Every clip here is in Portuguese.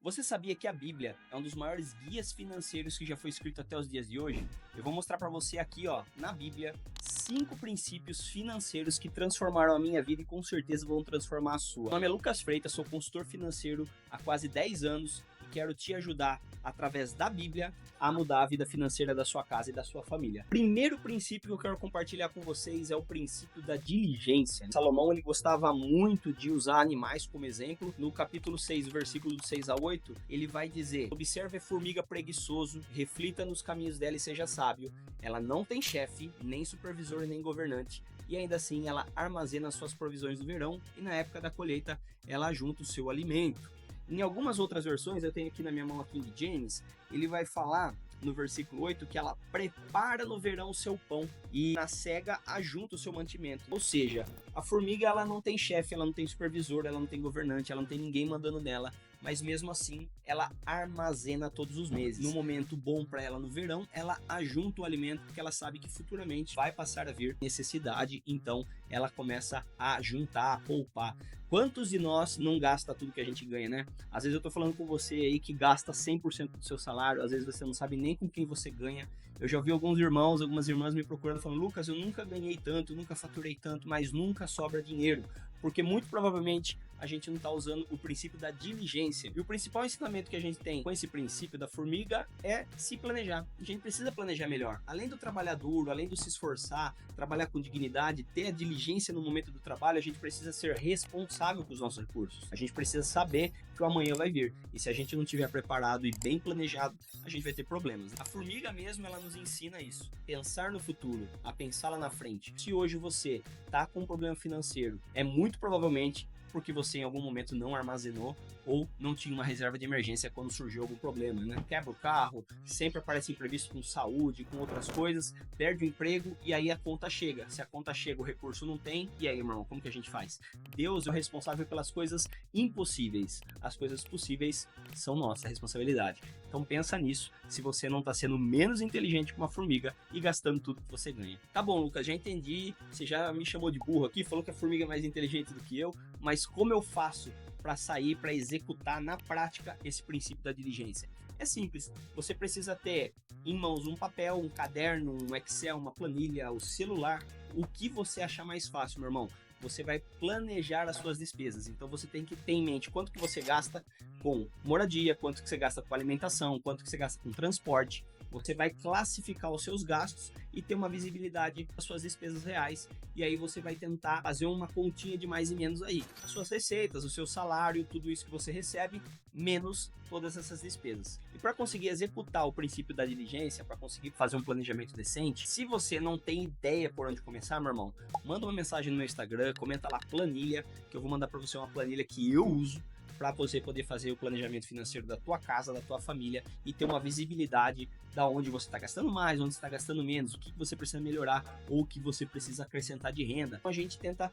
Você sabia que a Bíblia é um dos maiores guias financeiros que já foi escrito até os dias de hoje? Eu vou mostrar para você aqui, na Bíblia, 5 princípios financeiros que transformaram a minha vida e com certeza vão transformar a sua. Meu nome é Lucas Freitas, sou consultor financeiro há quase 10 anos e quero te ajudar, através da Bíblia, a mudar a vida financeira da sua casa e da sua família. Primeiro princípio que eu quero compartilhar com vocês é o princípio da diligência. Salomão, ele gostava muito de usar animais como exemplo. No capítulo 6, versículo 6 a 8, ele vai dizer: observe a formiga preguiçoso, reflita nos caminhos dela e seja sábio. Ela não tem chefe, nem supervisor, nem governante, e ainda assim ela armazena suas provisões no verão e na época da colheita ela junta o seu alimento. Em algumas outras versões, eu tenho aqui na minha mão a King James, ele vai falar no versículo 8 que ela prepara no verão o seu pão e na cega ajunta o seu mantimento. Ou seja, a formiga, ela não tem chefe, ela não tem supervisor, ela não tem governante, ela não tem ninguém mandando nela, mas mesmo assim ela armazena todos os meses. No momento bom para ela no verão, ela ajunta o alimento porque ela sabe que futuramente vai passar a vir necessidade, então ela começa a juntar, a poupar. Quantos de nós não gasta tudo que a gente ganha, né? Às vezes eu tô falando com você aí que gasta 100% do seu salário, às vezes você não sabe nem com quem você ganha. Eu já ouvi alguns irmãos, algumas irmãs me procurando falando: Lucas, eu nunca ganhei tanto, nunca faturei tanto, mas nunca sobra dinheiro. Porque muito provavelmente a gente não está usando o princípio da diligência. E o principal ensinamento que a gente tem com esse princípio da formiga é se planejar. A gente precisa planejar melhor. Além do trabalhar duro, além do se esforçar, trabalhar com dignidade, ter a diligência no momento do trabalho, a gente precisa ser responsável com os nossos recursos. A gente precisa saber que o amanhã vai vir. E se a gente não estiver preparado e bem planejado, a gente vai ter problemas. A formiga mesmo, ela nos ensina isso. Pensar no futuro, a pensar lá na frente. Se hoje você está com um problema financeiro, é muito provavelmente porque você em algum momento não armazenou ou não tinha uma reserva de emergência quando surgiu algum problema, né? Quebra o carro, sempre aparece imprevisto com saúde, com outras coisas, perde o emprego e aí a conta chega. Se a conta chega, o recurso não tem, e aí, irmão, como que a gente faz? Deus é o responsável pelas coisas impossíveis. As coisas possíveis são nossa responsabilidade. Então pensa nisso, se você não está sendo menos inteligente que uma formiga e gastando tudo que você ganha. Tá bom, Lucas, já entendi, você já me chamou de burro aqui, falou que a formiga é mais inteligente do que eu, mas como eu faço para sair, para executar na prática esse princípio da diligência? É simples, você precisa ter em mãos um papel, um caderno, um Excel, uma planilha, o celular, o que você achar mais fácil, meu irmão. Você vai planejar as suas despesas, então você tem que ter em mente quanto que você gasta com moradia, quanto que você gasta com alimentação, quanto que você gasta com transporte. Você vai classificar os seus gastos e ter uma visibilidade das suas despesas reais. E aí você vai tentar fazer uma continha de mais e menos aí. As suas receitas, o seu salário, tudo isso que você recebe, menos todas essas despesas. E para conseguir executar o princípio da diligência, para conseguir fazer um planejamento decente, se você não tem ideia por onde começar, meu irmão, manda uma mensagem no meu Instagram, comenta lá planilha, que eu vou mandar para você uma planilha que eu uso para você poder fazer o planejamento financeiro da tua casa, da tua família e ter uma visibilidade da onde você está gastando mais, onde está gastando menos, o que você precisa melhorar ou o que você precisa acrescentar de renda. Então a gente tenta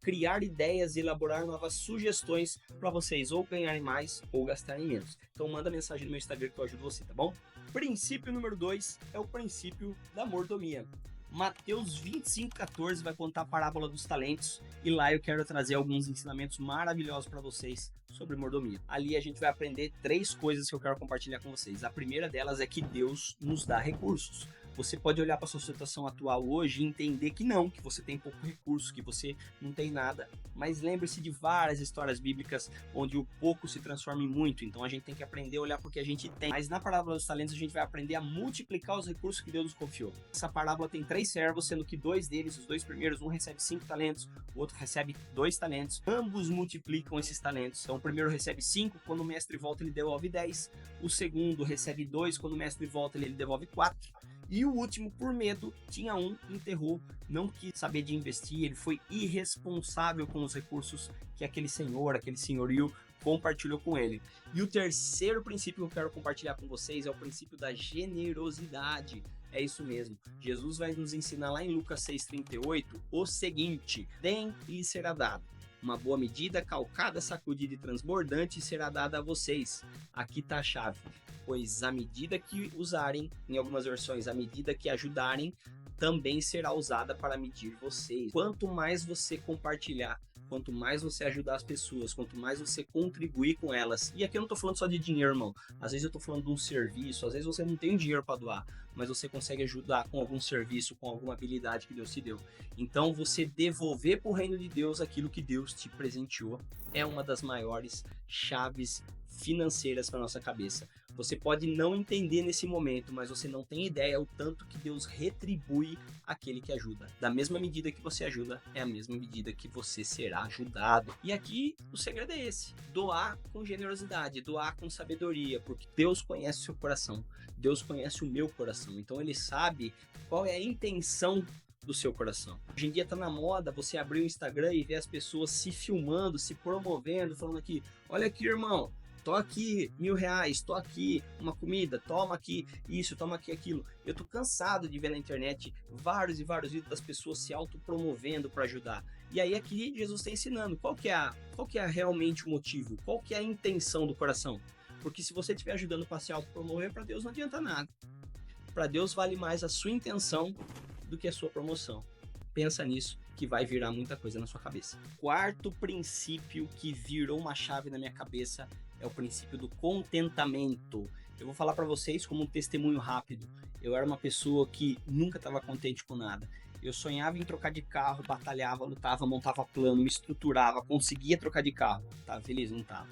criar ideias e elaborar novas sugestões para vocês ou ganharem mais ou gastarem menos. Então manda mensagem no meu Instagram que eu ajudo você, tá bom? Princípio número 2 é o princípio da mordomia. Mateus 25:14 vai contar a parábola dos talentos e lá eu quero trazer alguns ensinamentos maravilhosos para vocês sobre mordomia. Ali a gente vai aprender 3 coisas que eu quero compartilhar com vocês. A primeira delas é que Deus nos dá recursos. Você pode olhar para sua situação atual hoje e entender que não, que você tem pouco recurso, que você não tem nada. Mas lembre-se de várias histórias bíblicas onde o pouco se transforma em muito. Então a gente tem que aprender a olhar para o que a gente tem. Mas na parábola dos talentos a gente vai aprender a multiplicar os recursos que Deus nos confiou. Essa parábola tem 3 servos, sendo que 2 deles, os 2 primeiros, um recebe 5 talentos, o outro recebe 2 talentos. Ambos multiplicam esses talentos. Então o primeiro recebe 5, quando o mestre volta ele devolve 10. O segundo recebe 2, quando o mestre volta ele devolve 4. E o último, por medo, tinha enterrou, não quis saber de investir, ele foi irresponsável com os recursos que aquele senhor, aquele senhorio compartilhou com ele. E o terceiro princípio que eu quero compartilhar com vocês é o princípio da generosidade. É isso mesmo, Jesus vai nos ensinar lá em Lucas 6,38 o seguinte: deem e lhe será dado. Uma boa medida, calcada, sacudida e transbordante será dada a vocês. Aqui está a chave. Pois a medida que usarem, em algumas versões, a medida que ajudarem, também será usada para medir vocês. Quanto mais você compartilhar, quanto mais você ajudar as pessoas, quanto mais você contribuir com elas, e aqui eu não tô falando só de dinheiro, irmão, às vezes eu tô falando de um serviço, às vezes você não tem dinheiro para doar, mas você consegue ajudar com algum serviço, com alguma habilidade que Deus te deu. Então você devolver para o reino de Deus aquilo que Deus te presenteou é uma das maiores chaves financeiras para nossa cabeça. Você pode não entender nesse momento, mas você não tem ideia o tanto que Deus retribui aquele que ajuda. Da mesma medida que você ajuda, é a mesma medida que você será ajudado. E aqui o segredo é esse: doar com generosidade, doar com sabedoria, porque Deus conhece o seu coração, Deus conhece o meu coração, então Ele sabe qual é a intenção do seu coração. Hoje em dia tá na moda você abrir o Instagram e ver as pessoas se filmando, se promovendo, falando aqui: olha aqui, irmão, tô aqui, R$1.000, tô aqui, uma comida, toma aqui isso, toma aqui aquilo. Eu tô cansado de ver na internet vários e vários vídeos das pessoas se autopromovendo para ajudar. E aí aqui Jesus está ensinando qual que é realmente o motivo, qual que é a intenção do coração. Porque se você estiver ajudando para se autopromover, para Deus não adianta nada. Para Deus vale mais a sua intenção do que a sua promoção. Pensa nisso, que vai virar muita coisa na sua cabeça. Quarto princípio que virou uma chave na minha cabeça é o princípio do contentamento. Eu vou falar para vocês como um testemunho rápido. Eu era uma pessoa que nunca estava contente com nada. Eu sonhava em trocar de carro, batalhava, lutava, montava plano, me estruturava, conseguia trocar de carro. Tava feliz? Não tava.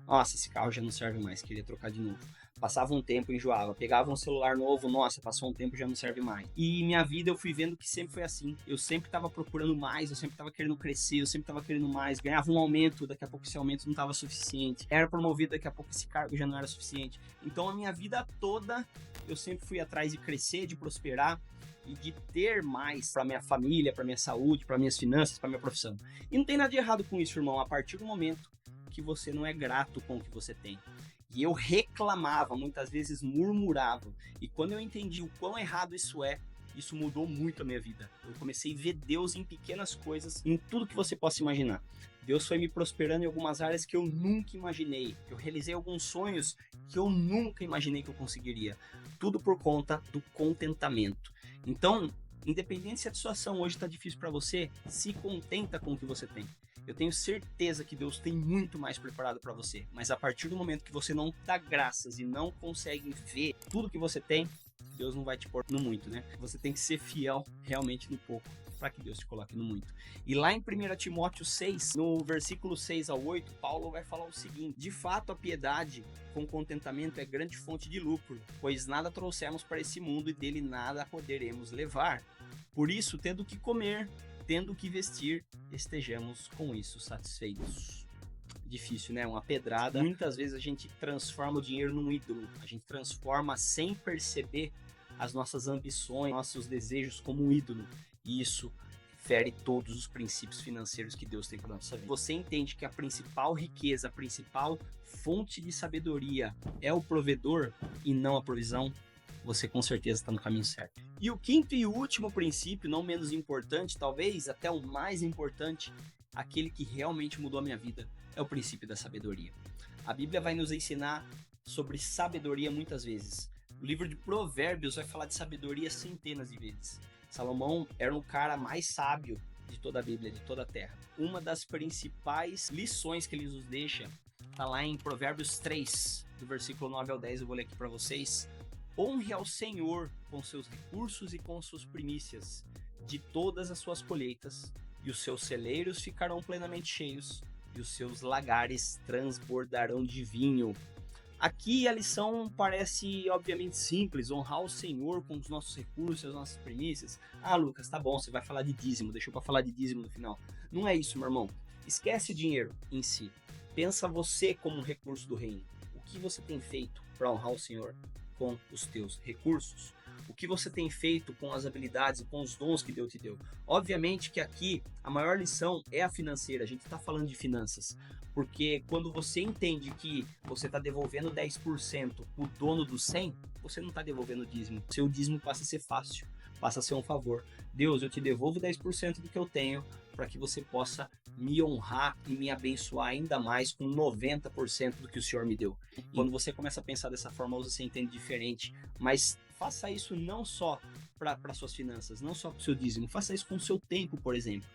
Nossa, esse carro já não serve mais, queria trocar de novo. Passava um tempo, enjoava. Pegava um celular novo, nossa, passou um tempo, já não serve mais. E minha vida eu fui vendo que sempre foi assim. Eu sempre estava procurando mais, eu sempre estava querendo crescer, eu sempre estava querendo mais. Ganhava um aumento, daqui a pouco esse aumento não estava suficiente. Era promovido, daqui a pouco esse cargo já não era suficiente. Então a minha vida toda eu sempre fui atrás de crescer, de prosperar e de ter mais para minha família, para minha saúde, para minhas finanças, para minha profissão. E não tem nada de errado com isso, irmão, a partir do momento que você não é grato com o que você tem. E eu reclamava, muitas vezes murmurava. E quando eu entendi o quão errado isso mudou muito a minha vida. Eu comecei a ver Deus em pequenas coisas, em tudo que você possa imaginar. Deus foi me prosperando em algumas áreas que eu nunca imaginei. Eu realizei alguns sonhos que eu nunca imaginei que eu conseguiria. Tudo por conta do contentamento. Então, independente se a situação hoje está difícil para você, se contenta com o que você tem. Eu tenho certeza que Deus tem muito mais preparado para você, mas a partir do momento que você não dá graças e não consegue ver tudo que você tem, Deus não vai te pôr no muito, né? Você tem que ser fiel realmente no pouco, para que Deus te coloque no muito. E lá em 1 Timóteo 6, no versículo 6 ao 8, Paulo vai falar o seguinte: de fato a piedade com contentamento é grande fonte de lucro, pois nada trouxemos para esse mundo e dele nada poderemos levar. Por isso, tendo que comer, tendo que vestir, estejamos com isso satisfeitos. Difícil, né? Uma pedrada. Muitas vezes a gente transforma o dinheiro num ídolo. A gente transforma sem perceber as nossas ambições, nossos desejos como um ídolo. E isso fere todos os princípios financeiros que Deus tem para nossa vida. Você entende que a principal riqueza, a principal fonte de sabedoria é o provedor e não a provisão? Você com certeza está no caminho certo. E o quinto e último princípio, não menos importante, talvez até o mais importante, aquele que realmente mudou a minha vida, é o princípio da sabedoria. A Bíblia vai nos ensinar sobre sabedoria muitas vezes. O livro de Provérbios vai falar de sabedoria centenas de vezes. Salomão era o cara mais sábio de toda a Bíblia, de toda a terra. Uma das principais lições que ele nos deixa está lá em Provérbios 3, do versículo 9 ao 10, eu vou ler aqui para vocês. Honre ao Senhor com seus recursos e com suas primícias de todas as suas colheitas, e os seus celeiros ficarão plenamente cheios, e os seus lagares transbordarão de vinho. Aqui a lição parece obviamente simples: honrar o Senhor com os nossos recursos, as nossas primícias. Ah, Lucas, tá bom, você vai falar de dízimo, deixa eu pra falar de dízimo no final. Não é isso, meu irmão. Esquece o dinheiro em si. Pensa você como um recurso do reino. O que você tem feito para honrar o Senhor com os teus recursos? O que você tem feito com as habilidades e com os dons que Deus te deu? Obviamente que aqui a maior lição é a financeira. A gente está falando de finanças, porque quando você entende que você está devolvendo 10% o dono do 100, você não está devolvendo o dízimo. Seu dízimo passa a ser fácil, passa a ser um favor. Deus, eu te devolvo 10% do que eu tenho para que você possa me honrar e me abençoar ainda mais com 90% do que o Senhor me deu. E quando você começa a pensar dessa forma, você entende diferente, mas faça isso não só para suas finanças, não só para o seu dízimo, faça isso com o seu tempo, por exemplo.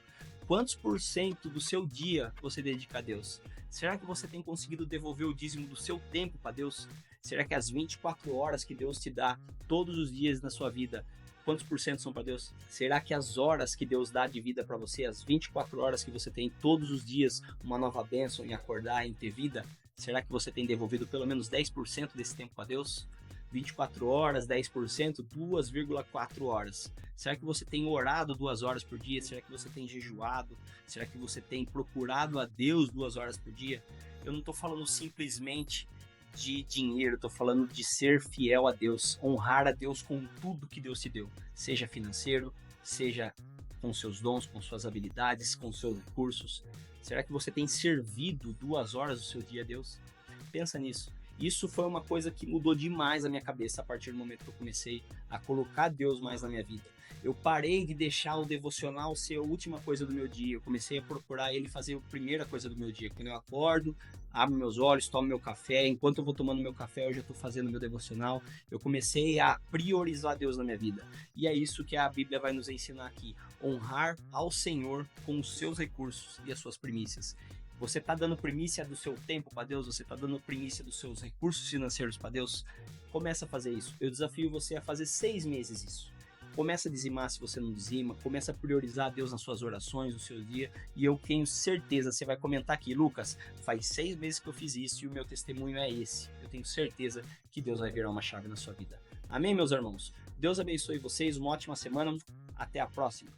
Quantos por cento do seu dia você dedica a Deus? Será que você tem conseguido devolver o dízimo do seu tempo para Deus? Será que as 24 horas que Deus te dá todos os dias na sua vida, quantos por cento são para Deus? Será que as horas que Deus dá de vida para você, as 24 horas que você tem todos os dias, uma nova bênção em acordar, em ter vida, será que você tem devolvido pelo menos 10% desse tempo a Deus? 24 horas, 10%, 2,4 horas. Será que você tem orado 2 horas por dia? Será que você tem jejuado? Será que você tem procurado a Deus 2 horas por dia? Eu não estou falando simplesmente de dinheiro, estou falando de ser fiel a Deus, honrar a Deus com tudo que Deus te deu, seja financeiro, seja com seus dons, com suas habilidades, com seus recursos. Será que você tem servido 2 horas do seu dia a Deus? Pensa nisso. Isso foi uma coisa que mudou demais a minha cabeça a partir do momento que eu comecei a colocar Deus mais na minha vida. Eu parei de deixar o devocional ser a última coisa do meu dia. Eu comecei a procurar ele fazer a primeira coisa do meu dia. Quando eu acordo, abro meus olhos, tomo meu café. Enquanto eu vou tomando meu café, eu já estou fazendo meu devocional. Eu comecei a priorizar Deus na minha vida. E é isso que a Bíblia vai nos ensinar aqui. Honrar ao Senhor com os seus recursos e as suas primícias. Você está dando primícia do seu tempo para Deus? Você está dando primícia dos seus recursos financeiros para Deus? Começa a fazer isso. Eu desafio você a fazer 6 meses isso. Começa a dizimar se você não dizima. Começa a priorizar Deus nas suas orações, no seu dia. E eu tenho certeza, você vai comentar aqui, Lucas, faz 6 meses que eu fiz isso e o meu testemunho é esse. Eu tenho certeza que Deus vai virar uma chave na sua vida. Amém, meus irmãos? Deus abençoe vocês, uma ótima semana. Até a próxima.